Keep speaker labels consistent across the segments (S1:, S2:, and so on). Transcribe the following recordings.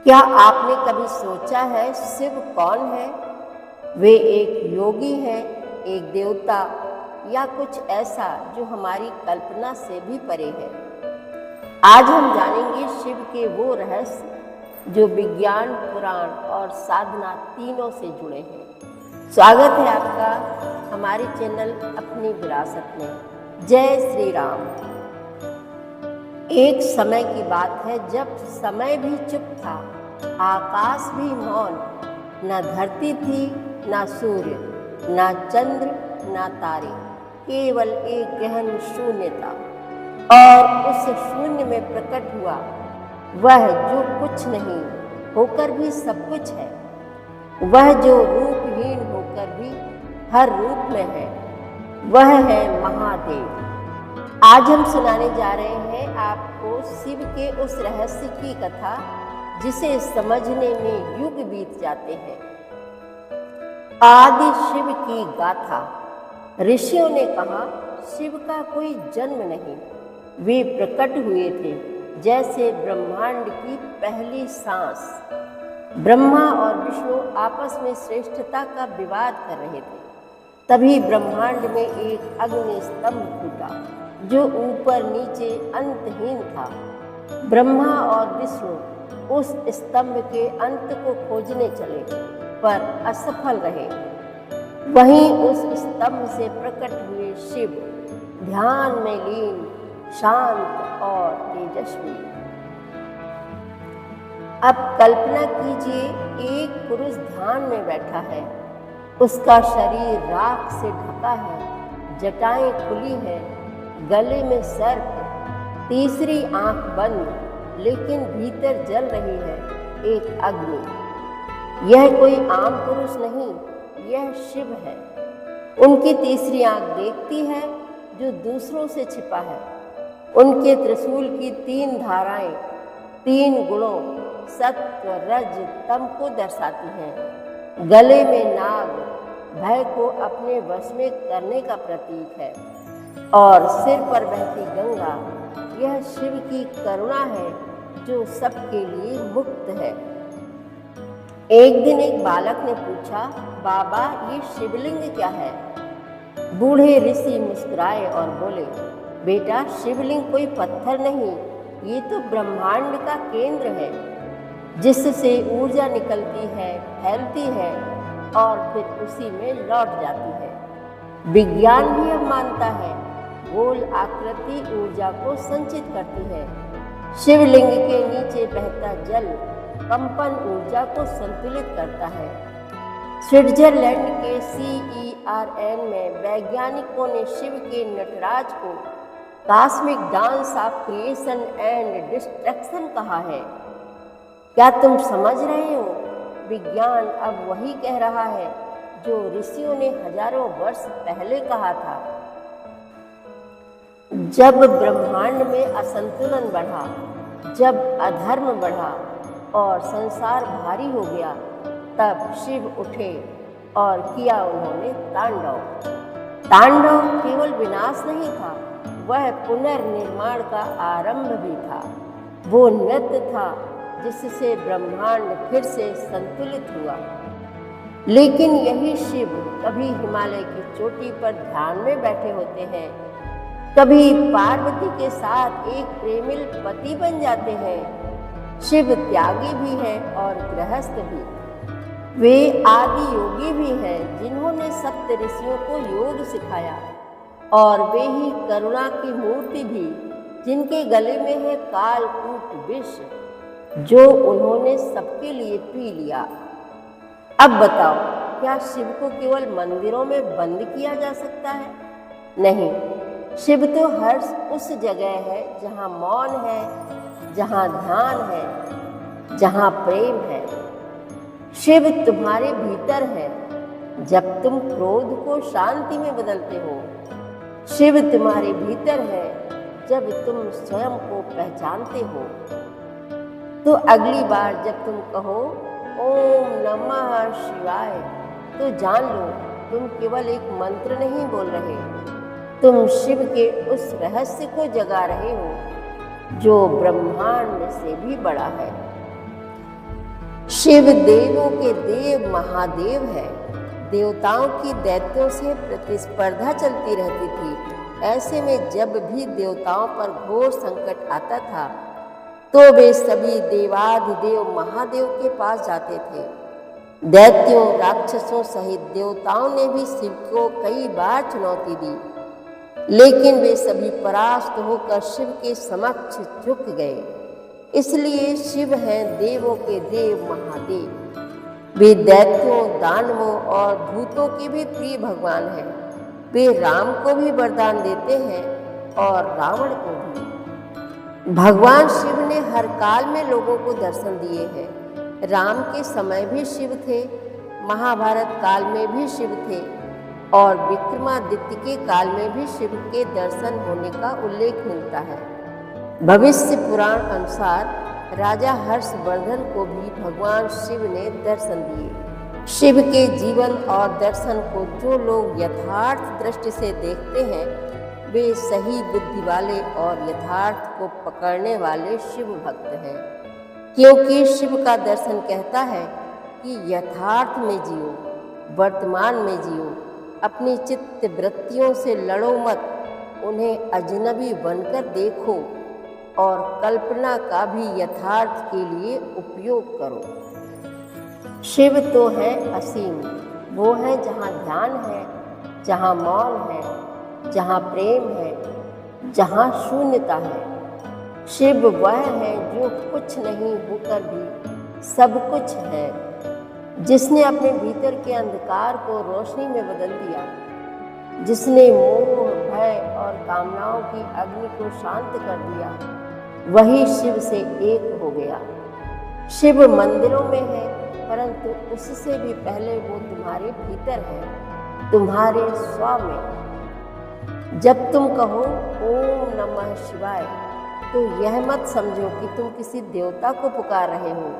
S1: क्या आपने कभी सोचा है शिव कौन है? वे एक योगी हैं, एक देवता या कुछ ऐसा जो हमारी कल्पना से भी परे है? आज हम जानेंगे शिव के वो रहस्य जो विज्ञान, पुराण और साधना तीनों से जुड़े हैं। स्वागत है आपका हमारे चैनल अपनी विरासत में। जय श्री राम। एक समय की बात है जब समय भी चुप था, आकाश भी मौन, न धरती थी, न सूर्य, न चंद्र, न तारे, केवल एक गहन शून्य था। और उस शून्य में प्रकट हुआ वह जो कुछ नहीं होकर भी सब कुछ है, वह जो रूपहीन होकर भी हर रूप में है, वह है महादेव। आज हम सुनाने जा रहे हैं आपको शिव के उस रहस्य की कथा जिसे समझने में युग बीत जाते हैं। आदि शिव की गाथा। ऋषियों ने कहा शिव का कोई जन्म नहीं, वे प्रकट हुए थे जैसे ब्रह्मांड की पहली सांस। ब्रह्मा और विष्णु आपस में श्रेष्ठता का विवाद कर रहे थे। तभी ब्रह्मांड में एक अग्नि स्तंभ फूटा जो ऊपर नीचे अंतहीन था। ब्रह्मा और विष्णु उस स्तंभ के अंत को खोजने चले पर असफल रहे। वहीं उस स्तंभ से प्रकट हुए शिव ध्यान में लीन, शांत और तेजस्वी। अब कल्पना कीजिए, एक पुरुष ध्यान में बैठा है, उसका शरीर राख से ढका है, जटाएं खुली है, गले में सर्प, तीसरी आंख बंद, लेकिन भीतर जल रही है एक अग्नि। यह कोई आम पुरुष नहीं, यह शिव है। उनकी तीसरी आंख देखती है जो दूसरों से छिपा है। उनके त्रिशूल की 3 धाराएं 3 गुणों सत्व, रज, तम को दर्शाती हैं। गले में नाग भय को अपने वश में करने का प्रतीक है और सिर पर बहती गंगा यह शिव की करुणा है जो सबके लिए मुक्त है। एक दिन एक बालक ने पूछा, बाबा ये शिवलिंग क्या है? बूढ़े ऋषि मुस्कुराए और बोले, बेटा शिवलिंग कोई पत्थर नहीं, ये तो ब्रह्मांड का केंद्र है जिससे ऊर्जा निकलती है, फैलती है और फिर उसी में लौट जाती है। विज्ञान भी अब मानता है गोल आकृति ऊर्जा को संचित करती है। शिवलिंग के नीचे बहता जल कंपन ऊर्जा को संतुलित करता है। स्विट्जरलैंड के CERN में वैज्ञानिकों ने शिव के नटराज को cosmic dance of creation and destruction कहा है। क्या तुम समझ रहे हो? विज्ञान अब वही कह रहा है जो ऋषियों ने हजारों वर्ष पहले कहा था। जब ब्रह्मांड में असंतुलन बढ़ा, जब अधर्म बढ़ा और संसार भारी हो गया, तब शिव उठे और किया उन्होंने तांडव। तांडव केवल विनाश नहीं था, वह पुनर्निर्माण का आरंभ भी था। वो नृत्य था जिससे ब्रह्मांड फिर से संतुलित हुआ। लेकिन यही शिव कभी हिमालय की चोटी पर ध्यान में बैठे होते हैं, कभी पार्वती के साथ एक प्रेमिल पति बन जाते हैं। शिव त्यागी भी है और गृहस्थ भी। वे आदि योगी भी हैं जिन्होंने सप्त ऋषियों को योग सिखाया, और वे ही करुणा की मूर्ति भी जिनके गले में है कालकूट विष जो उन्होंने सबके लिए पी लिया। अब बताओ, क्या शिव को केवल मंदिरों में बंद किया जा सकता है? नहीं, शिव तो हर उस जगह है जहाँ मौन है, जहाँ ध्यान है, जहाँ प्रेम है। शिव तुम्हारे भीतर है जब तुम क्रोध को शांति में बदलते हो। शिव तुम्हारे भीतर है जब तुम स्वयं को पहचानते हो। तो अगली बार जब तुम कहो ओम नमः शिवाय, तो जान लो तुम केवल एक मंत्र नहीं बोल रहे, तुम शिव के उस रहस्य को जगा रहे हो जो ब्रह्मांड से भी बड़ा है। शिव देवों के देव महादेव है। देवताओं की दैत्यों से प्रतिस्पर्धा चलती रहती थी। ऐसे में जब भी देवताओं पर घोर संकट आता था तो वे सभी देवाधिदेव महादेव के पास जाते थे। दैत्यों, राक्षसों सहित देवताओं ने भी शिव को कई बार चुनौती दी, लेकिन वे सभी परास्त होकर शिव के समक्ष झुक गए। इसलिए शिव हैं देवों के देव महादेव। वे दैत्यों, दानवों और भूतों के भी प्रिय भगवान हैं। वे राम को भी वरदान देते हैं और रावण को भी। भगवान शिव ने हर काल में लोगों को दर्शन दिए हैं। राम के समय भी शिव थे, महाभारत काल में भी शिव थे और विक्रमादित्य के काल में भी शिव के दर्शन होने का उल्लेख मिलता है। भविष्य पुराण अनुसार राजा हर्षवर्धन को भी भगवान शिव ने दर्शन दिए। शिव के जीवन और दर्शन को जो लोग यथार्थ दृष्टि से देखते हैं वे सही बुद्धि वाले और यथार्थ को पकड़ने वाले शिव भक्त हैं, क्योंकि शिव का दर्शन कहता है कि यथार्थ में जियो, वर्तमान में जियो, अपनी चित्त वृत्तियों से लड़ो मत, उन्हें अजनबी बनकर देखो और कल्पना का भी यथार्थ के लिए उपयोग करो। शिव तो है असीम, वो है जहाँ ध्यान है, जहाँ मौन है, जहाँ प्रेम है, जहाँ शून्यता है। शिव वह है जो कुछ नहीं होकर भी सब कुछ है, जिसने अपने भीतर के अंधकार को रोशनी में बदल दिया, जिसने मोह, भय और कामनाओं की अग्नि को शांत कर दिया, वही शिव से एक हो गया। शिव मंदिरों में है, परंतु उससे भी पहले वो तुम्हारे भीतर है, तुम्हारे स्व में। जब तुम कहो ओम नमः शिवाय तो यह मत समझो कि तुम किसी देवता को पुकार रहे हो,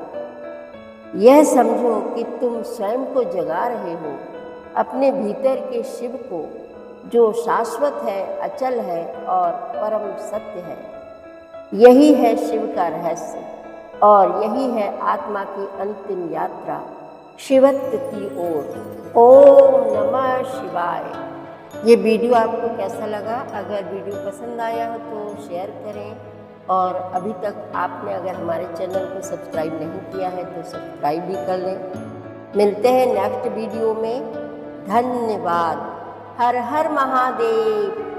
S1: यह समझो कि तुम स्वयं को जगा रहे हो, अपने भीतर के शिव को, जो शाश्वत है, अचल है और परम सत्य है। यही है शिव का रहस्य और यही है आत्मा की अंतिम यात्रा, शिवत्व की ओर। ओम नमः शिवाय। ये वीडियो आपको कैसा लगा? अगर वीडियो पसंद आया हो तो शेयर करें और अभी तक आपने अगर हमारे चैनल को सब्सक्राइब नहीं किया है तो सब्सक्राइब भी कर लें। मिलते हैं नेक्स्ट वीडियो में। धन्यवाद। हर हर महादेव।